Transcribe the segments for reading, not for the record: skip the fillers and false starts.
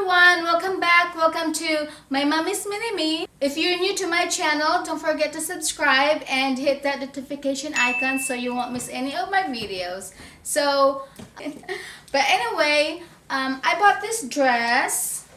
everyone, welcome back. Welcome to my mommy's mini me. If you're new to my channel, don't forget to subscribe and hit that notification icon so you won't miss any of my videos. But anyway, I bought this dress.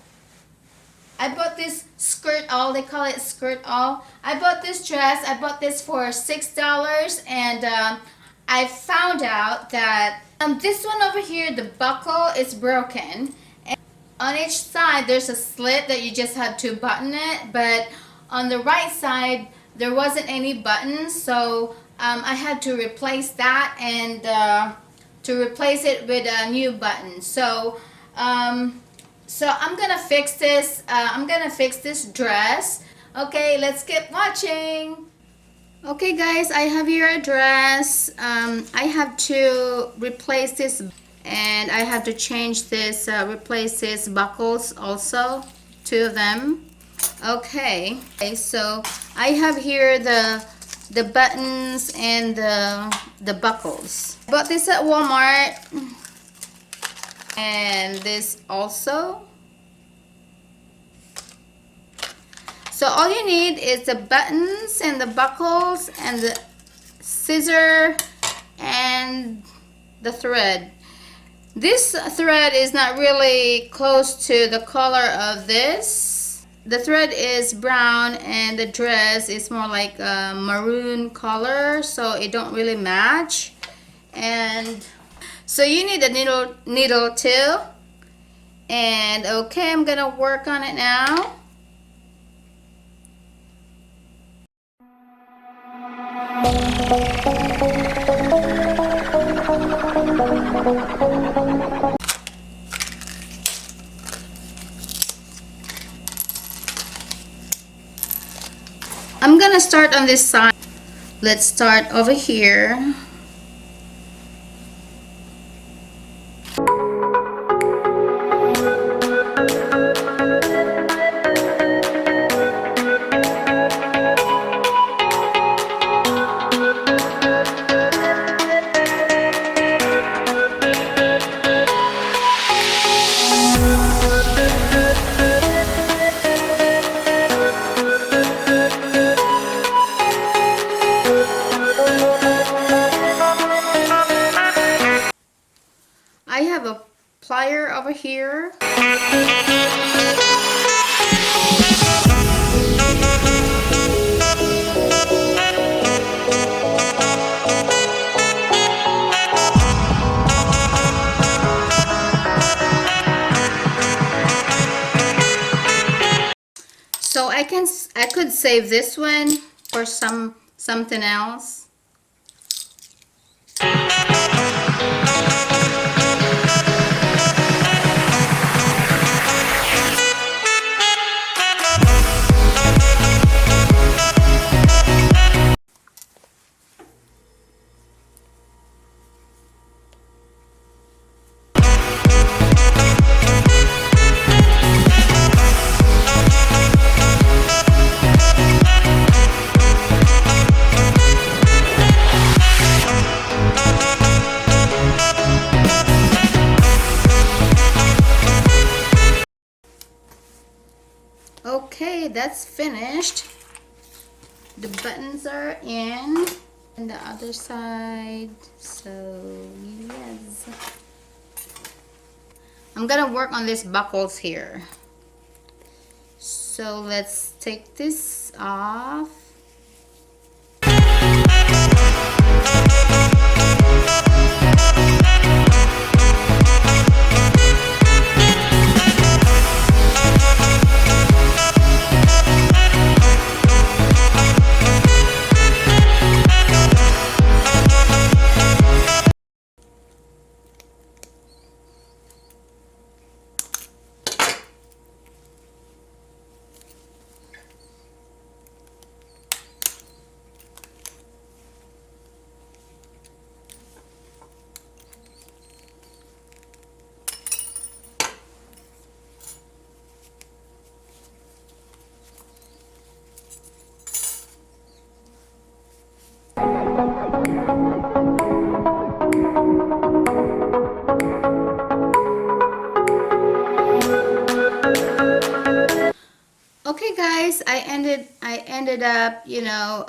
I bought this SkirtAll. They call it SkirtAll. I bought this dress. I bought this for $6, and I found out that this one over here, the buckle is broken. And on each side, there's a slit that you just had to button it. But on the right side, there wasn't any buttons, so I had to replace that and to replace it with a new button. So I'm gonna fix this. I'm gonna fix this dress. Okay, let's keep watching. Okay guys, I have here a dress. I have to replace this, and I have to change this, replace this buckles also, 2 of them. Okay, so I have here the buttons and the buckles. I bought this at Walmart, and this also. So all you need is the buttons and the buckles and the scissor and the thread. This thread is not really close to the color of this. The thread is brown and the dress is more like a maroon color, so it don't really match. And so you need a needle too. And okay, I'm gonna work on it now. I'm gonna start on this side. Let's start over here. I have a plier over here. So I could save this one for something else. Okay, that's finished. The buttons are in, and the other side. So yes, I'm gonna work on these buckles here. So let's take this off. Okay guys, I ended up, you know,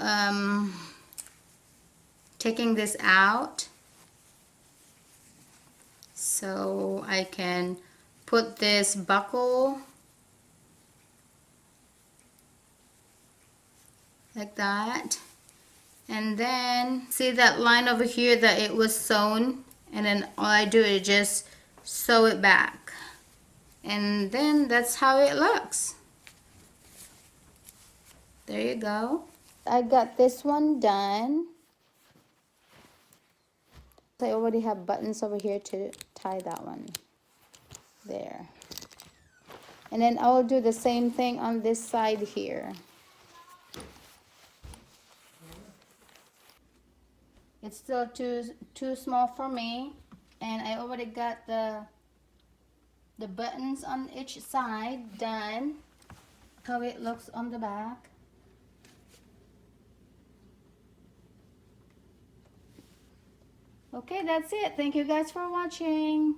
taking this out so I can put this buckle like that, and then see that line over here that it was sewn, and then all I do is just sew it back, and then that's how it looks. There you go. I got this one done. I already have buttons over here to tie that one there, and then I will do the same thing on this side here. It's still too small for me, and I already got the buttons on each side done. How it looks on the back. Okay, that's it. Thank you guys for watching.